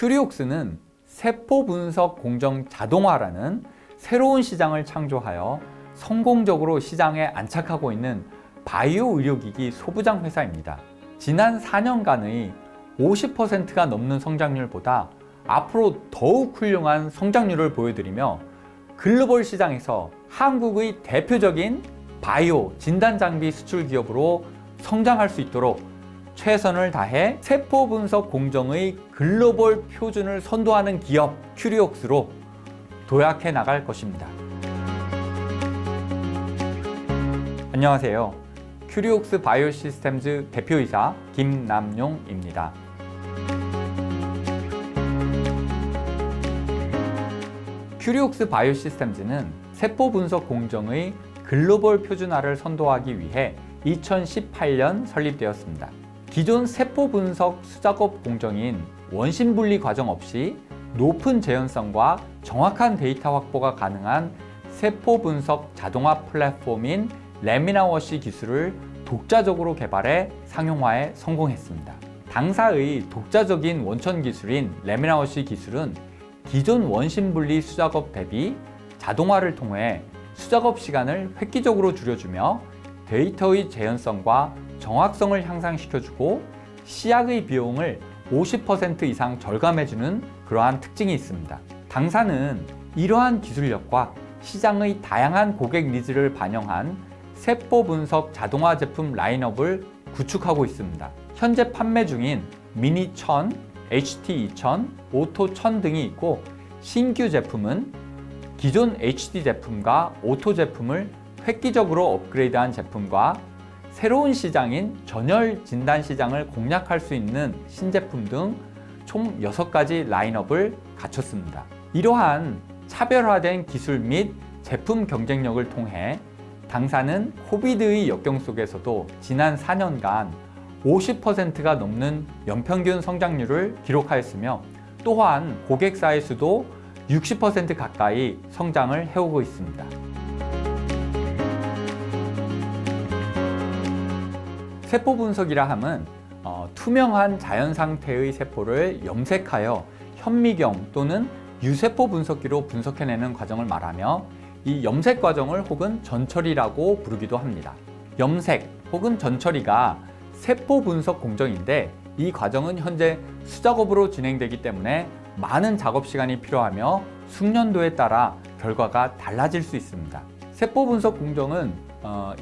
큐리옥스는 세포 분석 공정 자동화라는 새로운 시장을 창조하여 성공적으로 시장에 안착하고 있는 바이오 의료기기 소부장 회사입니다. 지난 4년간의 50%가 넘는 성장률보다 앞으로 더욱 훌륭한 성장률을 보여드리며 글로벌 시장에서 한국의 대표적인 바이오 진단 장비 수출 기업으로 성장할 수 있도록 최선을 다해 세포 분석 공정의 글로벌 표준을 선도하는 기업 큐리옥스로 도약해 나갈 것입니다. 안녕하세요. 큐리옥스 바이오 시스템즈 대표이사 김남용입니다. 큐리옥스 바이오 시스템즈는 세포 분석 공정의 글로벌 표준화를 선도하기 위해 2018년 설립되었습니다. 기존 세포 분석 수작업 공정인 원심 분리 과정 없이 높은 재현성과 정확한 데이터 확보가 가능한 세포 분석 자동화 플랫폼인 레미나워시 기술을 독자적으로 개발해 상용화에 성공했습니다. 당사의 독자적인 원천 기술인 레미나워시 기술은 기존 원심 분리 수작업 대비 자동화를 통해 수작업 시간을 획기적으로 줄여주며 데이터의 재현성과 정확성을 향상시켜주고 시약의 비용을 50% 이상 절감해주는 그러한 특징이 있습니다. 당사는 이러한 기술력과 시장의 다양한 고객 니즈를 반영한 세포 분석 자동화 제품 라인업을 구축하고 있습니다. 현재 판매 중인 미니 1000, HT 2000, 오토 1000 등이 있고 신규 제품은 기존 HD 제품과 오토 제품을 획기적으로 업그레이드한 제품과 새로운 시장인 전열 진단 시장을 공략할 수 있는 신제품 등 총 6가지 라인업을 갖췄습니다. 이러한 차별화된 기술 및 제품 경쟁력을 통해 당사는 코비드의 역경 속에서도 지난 4년간 50%가 넘는 연평균 성장률을 기록하였으며 또한 고객사의 수도 60% 가까이 성장을 해오고 있습니다. 세포 분석이라 함은 투명한 자연 상태의 세포를 염색하여 현미경 또는 유세포 분석기로 분석해내는 과정을 말하며 이 염색 과정을 혹은 전처리라고 부르기도 합니다. 염색 혹은 전처리가 세포 분석 공정인데 이 과정은 현재 수작업으로 진행되기 때문에 많은 작업 시간이 필요하며 숙련도에 따라 결과가 달라질 수 있습니다. 세포 분석 공정은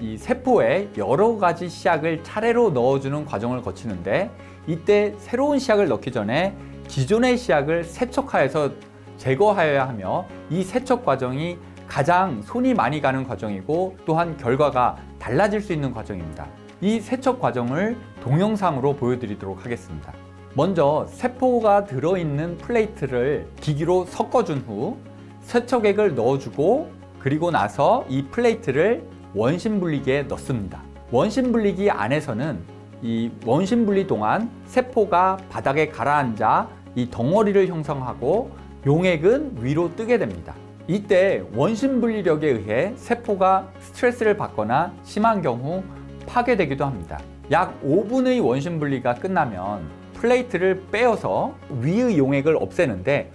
이 세포에 여러 가지 시약을 차례로 넣어주는 과정을 거치는데 이때 새로운 시약을 넣기 전에 기존의 시약을 세척하여서 제거하여야 하며 이 세척 과정이 가장 손이 많이 가는 과정이고 또한 결과가 달라질 수 있는 과정입니다. 이 세척 과정을 동영상으로 보여드리도록 하겠습니다. 먼저 세포가 들어있는 플레이트를 기기로 섞어준 후 세척액을 넣어주고 그리고 나서 이 플레이트를 원심 분리기에 넣습니다. 원심 분리기 안에서는 이 원심 분리 동안 세포가 바닥에 가라앉아 이 덩어리를 형성하고 용액은 위로 뜨게 됩니다. 이때 원심 분리력에 의해 세포가 스트레스를 받거나 심한 경우 파괴되기도 합니다. 약 5분의 원심 분리가 끝나면 플레이트를 빼어서 위의 용액을 없애는데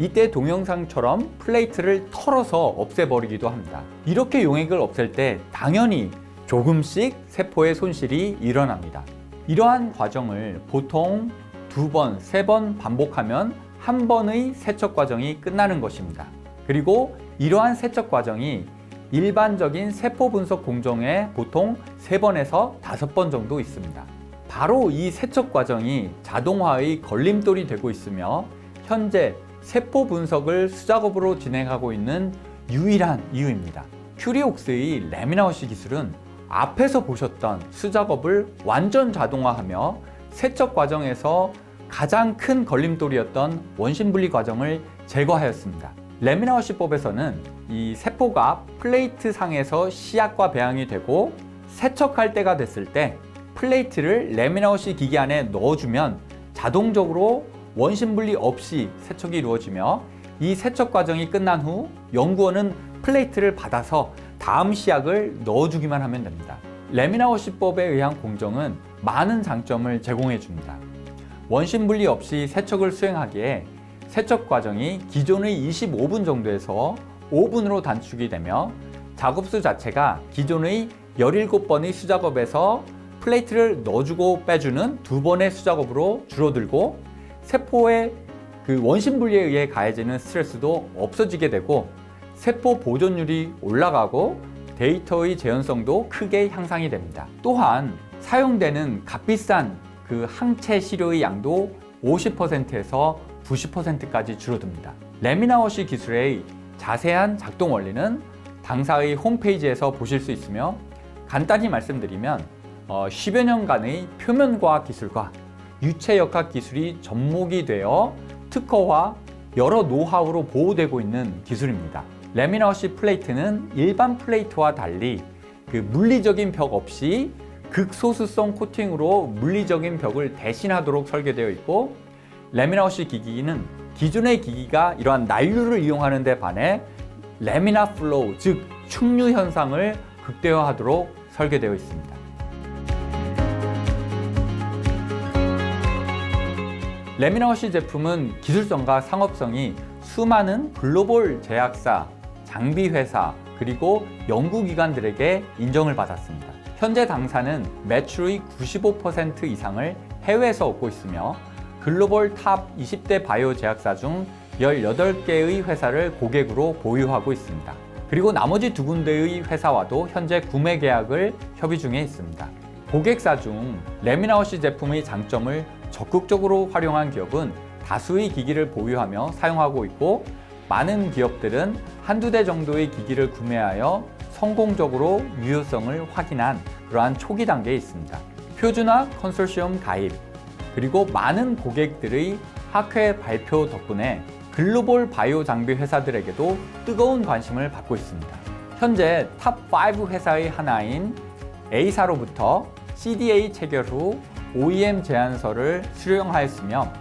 이때 동영상처럼 플레이트를 털어서 없애버리기도 합니다. 이렇게 용액을 없앨 때 당연히 조금씩 세포의 손실이 일어납니다. 이러한 과정을 보통 2번, 3번 반복하면 한 번의 세척 과정이 끝나는 것입니다. 그리고 이러한 세척 과정이 일반적인 세포 분석 공정에 보통 3번에서 5번 정도 있습니다. 바로 이 세척 과정이 자동화의 걸림돌이 되고 있으며 현재 세포 분석을 수작업으로 진행하고 있는 유일한 이유입니다. 큐리옥스의 레미나워시 기술은 앞에서 보셨던 수작업을 완전 자동화하며 세척 과정에서 가장 큰 걸림돌이었던 원심 분리 과정을 제거하였습니다. 레미나워시법에서는 이 세포가 플레이트 상에서 시약과 배양이 되고 세척할 때가 됐을 때 플레이트를 레미나워시 기기 안에 넣어주면 자동적으로 원심 분리 없이 세척이 이루어지며 이 세척 과정이 끝난 후 연구원은 플레이트를 받아서 다음 시약을 넣어주기만 하면 됩니다. 레미나워시법에 의한 공정은 많은 장점을 제공해 줍니다. 원심 분리 없이 세척을 수행하기에 세척 과정이 기존의 25분 정도에서 5분으로 단축이 되며 작업수 자체가 기존의 17번의 수작업에서 플레이트를 넣어주고 빼주는 2번의 수작업으로 줄어들고 세포의 그 원심 분리에 의해 가해지는 스트레스도 없어지게 되고 세포 보존율이 올라가고 데이터의 재현성도 크게 향상이 됩니다. 또한 사용되는 값비싼 그 항체 시료의 양도 50%에서 90%까지 줄어듭니다. 레미나워시 기술의 자세한 작동 원리는 당사의 홈페이지에서 보실 수 있으며 간단히 말씀드리면 10여 년간의 표면과학 기술과 유체역학 기술이 접목이 되어 특허와 여러 노하우로 보호되고 있는 기술입니다. 레미나워시 플레이트는 일반 플레이트와 달리 그 물리적인 벽 없이 극소수성 코팅으로 물리적인 벽을 대신하도록 설계되어 있고 레미나워시 기기는 기존의 기기가 이러한 난류를 이용하는 데 반해 레미나 플로우, 즉 충류 현상을 극대화하도록 설계되어 있습니다. 레미나워시 제품은 기술성과 상업성이 수많은 글로벌 제약사, 장비회사, 그리고 연구기관들에게 인정을 받았습니다. 현재 당사는 매출의 95% 이상을 해외에서 얻고 있으며 글로벌 탑 20대 바이오 제약사 중 18개의 회사를 고객으로 보유하고 있습니다. 그리고 나머지 2군데의 회사와도 현재 구매 계약을 협의 중에 있습니다. 고객사 중 레미나워시 제품의 장점을 적극적으로 활용한 기업은 다수의 기기를 보유하며 사용하고 있고 많은 기업들은 한두 대 정도의 기기를 구매하여 성공적으로 유효성을 확인한 그러한 초기 단계에 있습니다. 표준화 컨소시엄 가입, 그리고 많은 고객들의 학회 발표 덕분에 글로벌 바이오 장비 회사들에게도 뜨거운 관심을 받고 있습니다. 현재 탑5 회사의 하나인 A사로부터 CDA 체결 후 OEM 제안서를 수령하였으며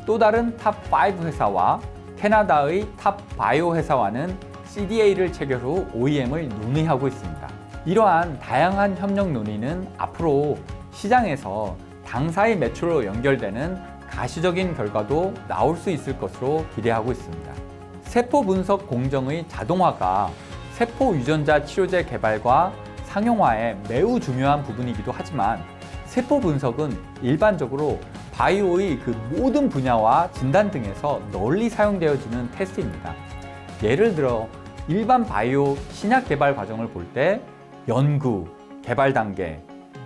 또 다른 탑5 회사와 캐나다의 탑 바이오 회사와는 CDA를 체결 후 OEM을 논의하고 있습니다. 이러한 다양한 협력 논의는 앞으로 시장에서 당사의 매출로 연결되는 가시적인 결과도 나올 수 있을 것으로 기대하고 있습니다. 세포 분석 공정의 자동화가 세포 유전자 치료제 개발과 상용화에 매우 중요한 부분이기도 하지만 세포 분석은 일반적으로 바이오의 그 모든 분야와 진단 등에서 널리 사용되어지는 테스트입니다. 예를 들어 일반 바이오 신약 개발 과정을 볼 때 연구, 개발 단계,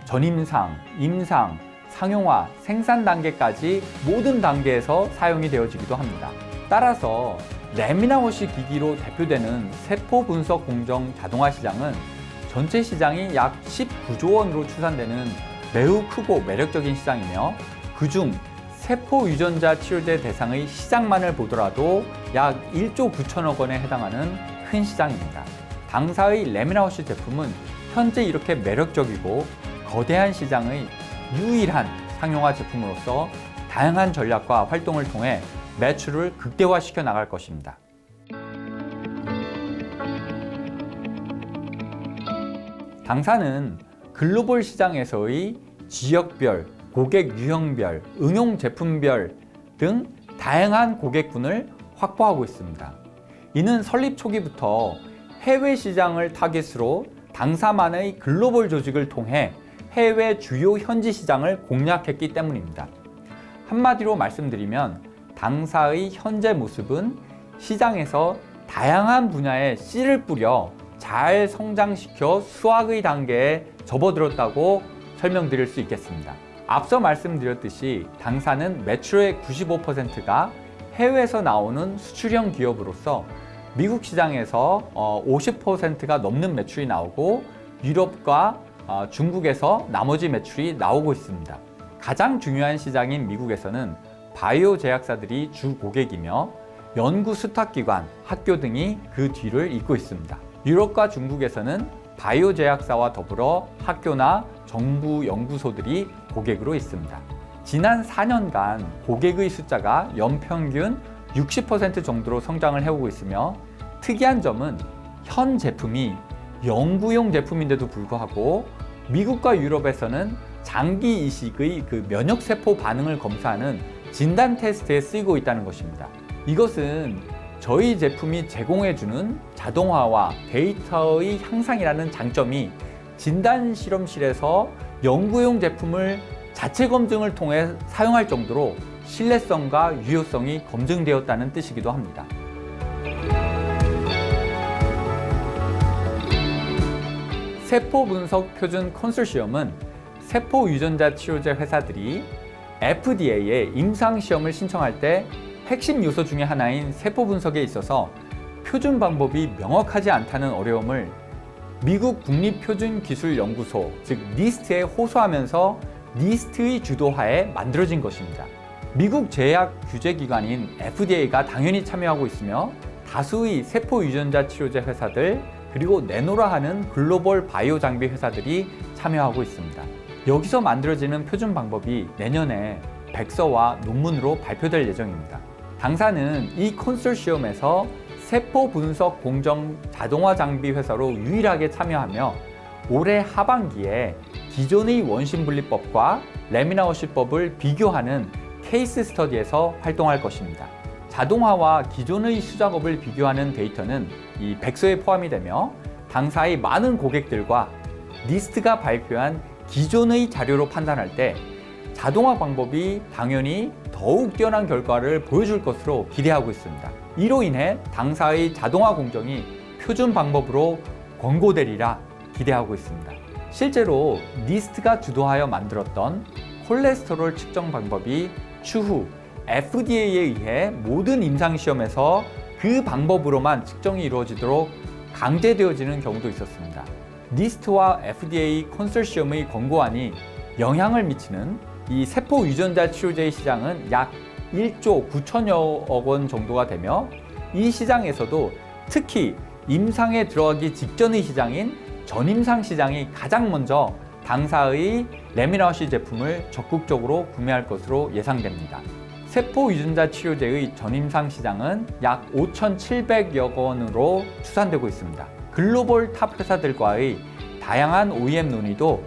전임상, 임상, 상용화, 생산 단계까지 모든 단계에서 사용이 되어지기도 합니다. 따라서 레미나워시 기기로 대표되는 세포 분석 공정 자동화 시장은 전체 시장이 약 19조 원으로 추산되는 매우 크고 매력적인 시장이며 그중 세포 유전자 치료제 대상의 시장만을 보더라도 약 1조 9천억 원에 해당하는 큰 시장입니다. 당사의 레미나워시 제품은 현재 이렇게 매력적이고 거대한 시장의 유일한 상용화 제품으로서 다양한 전략과 활동을 통해 매출을 극대화시켜 나갈 것입니다. 당사는 글로벌 시장에서의 지역별, 고객 유형별, 응용 제품별 등 다양한 고객군을 확보하고 있습니다. 이는 설립 초기부터 해외 시장을 타깃으로 당사만의 글로벌 조직을 통해 해외 주요 현지 시장을 공략했기 때문입니다. 한마디로 말씀드리면 당사의 현재 모습은 시장에서 다양한 분야에 씨를 뿌려 잘 성장시켜 수확의 단계에 접어들었다고 설명드릴 수 있겠습니다. 앞서 말씀드렸듯이 당사는 매출의 95%가 해외에서 나오는 수출형 기업으로서 미국 시장에서 50%가 넘는 매출이 나오고 유럽과 중국에서 나머지 매출이 나오고 있습니다. 가장 중요한 시장인 미국에서는 바이오 제약사들이 주 고객이며 연구 수탁기관, 학교 등이 그 뒤를 잇고 있습니다. 유럽과 중국에서는 바이오 제약사와 더불어 학교나 정부 연구소들이 고객으로 있습니다. 지난 4년간 고객의 숫자가 연평균 60% 정도로 성장을 해오고 있으며 특이한 점은 현 제품이 연구용 제품인데도 불구하고 미국과 유럽에서는 장기 이식의 그 면역세포 반응을 검사하는 진단 테스트에 쓰이고 있다는 것입니다. 이것은 저희 제품이 제공해주는 자동화와 데이터의 향상이라는 장점이 진단 실험실에서 연구용 제품을 자체 검증을 통해 사용할 정도로 신뢰성과 유효성이 검증되었다는 뜻이기도 합니다. 세포 분석 표준 컨소시엄은 세포 유전자 치료제 회사들이 FDA에 임상시험을 신청할 때 핵심 요소 중에 하나인 세포 분석에 있어서 표준 방법이 명확하지 않다는 어려움을 미국 국립표준기술연구소, 즉 니스트에 호소하면서 니스트의 주도하에 만들어진 것입니다. 미국 제약 규제기관인 FDA가 당연히 참여하고 있으며 다수의 세포 유전자 치료제 회사들 그리고 네노라 하는 글로벌 바이오 장비 회사들이 참여하고 있습니다. 여기서 만들어지는 표준 방법이 내년에 백서와 논문으로 발표될 예정입니다. 당사는 이 컨소시엄에서 세포 분석 공정 자동화 장비 회사로 유일하게 참여하며 올해 하반기에 기존의 원심분리법과 레미나워시법을 비교하는 케이스 스터디에서 활동할 것입니다. 자동화와 기존의 수작업을 비교하는 데이터는 이 백서에 포함이 되며 당사의 많은 고객들과 니스트가 발표한 기존의 자료로 판단할 때 자동화 방법이 당연히 더욱 뛰어난 결과를 보여줄 것으로 기대하고 있습니다. 이로 인해 당사의 자동화 공정이 표준 방법으로 권고되리라 기대하고 있습니다. 실제로 니스트가 주도하여 만들었던 콜레스테롤 측정 방법이 추후 FDA에 의해 모든 임상시험에서 그 방법으로만 측정이 이루어지도록 강제되어지는 경우도 있었습니다. 니스트와 FDA 컨소시엄의 권고안이 영향을 미치는 이 세포 유전자 치료제의 시장은 약 1조 9천여억 원 정도가 되며 이 시장에서도 특히 임상에 들어가기 직전의 시장인 전임상 시장이 가장 먼저 당사의 레미나워시 제품을 적극적으로 구매할 것으로 예상됩니다. 세포 유전자 치료제의 전임상 시장은 약 5,700여 원으로 추산되고 있습니다. 글로벌 탑 회사들과의 다양한 OEM 논의도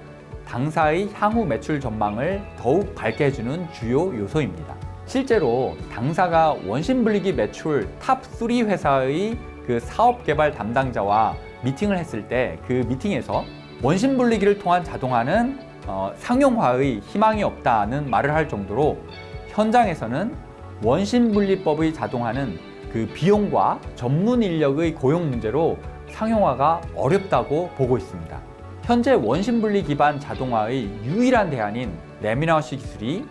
당사의 향후 매출 전망을 더욱 밝게 해주는 주요 요소입니다. 실제로 당사가 원심분리기 매출 탑 3 회사의 그 사업 개발 담당자와 미팅을 했을 때 그 미팅에서 원심분리기를 통한 자동화는 상용화의 희망이 없다는 말을 할 정도로 현장에서는 원심분리법의 자동화는 그 비용과 전문 인력의 고용 문제로 상용화가 어렵다고 보고 있습니다. 현재 원심분리 기반 자동화의 유일한 대안인 레미나워시 기술이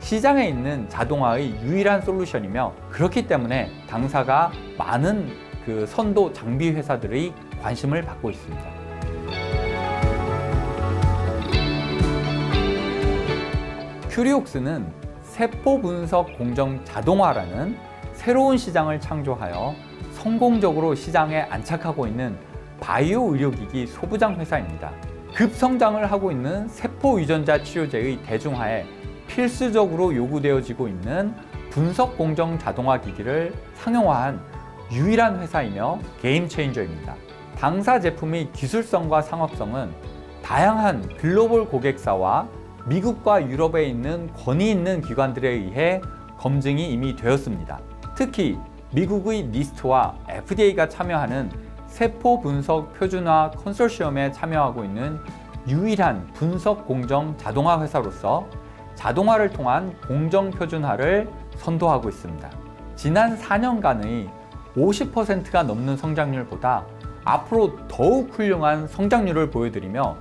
시장에 있는 자동화의 유일한 솔루션이며 그렇기 때문에 당사가 많은 그 선도 장비 회사들의 관심을 받고 있습니다. 큐리옥스는 세포 분석 공정 자동화라는 새로운 시장을 창조하여 성공적으로 시장에 안착하고 있는 바이오 의료기기 소부장 회사입니다. 급성장을 하고 있는 세포 유전자 치료제의 대중화에 필수적으로 요구되어지고 있는 분석 공정 자동화 기기를 상용화한 유일한 회사이며 게임 체인저입니다. 당사 제품의 기술성과 상업성은 다양한 글로벌 고객사와 미국과 유럽에 있는 권위 있는 기관들에 의해 검증이 이미 되었습니다. 특히 미국의 니스트와 FDA가 참여하는 세포 분석 표준화 컨소시엄에 참여하고 있는 유일한 분석 공정 자동화 회사로서 자동화를 통한 공정 표준화를 선도하고 있습니다. 지난 4년간의 50%가 넘는 성장률보다 앞으로 더욱 훌륭한 성장률을 보여드리며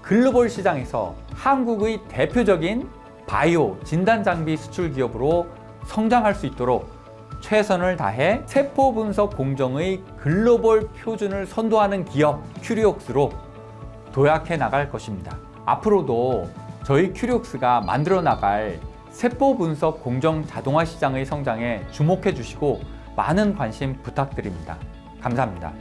글로벌 시장에서 한국의 대표적인 바이오 진단 장비 수출 기업으로 성장할 수 있도록 최선을 다해 세포 분석 공정의 글로벌 표준을 선도하는 기업 큐리옥스로 도약해 나갈 것입니다. 앞으로도 저희 큐리옥스가 만들어 나갈 세포 분석 공정 자동화 시장의 성장에 주목해 주시고 많은 관심 부탁드립니다. 감사합니다.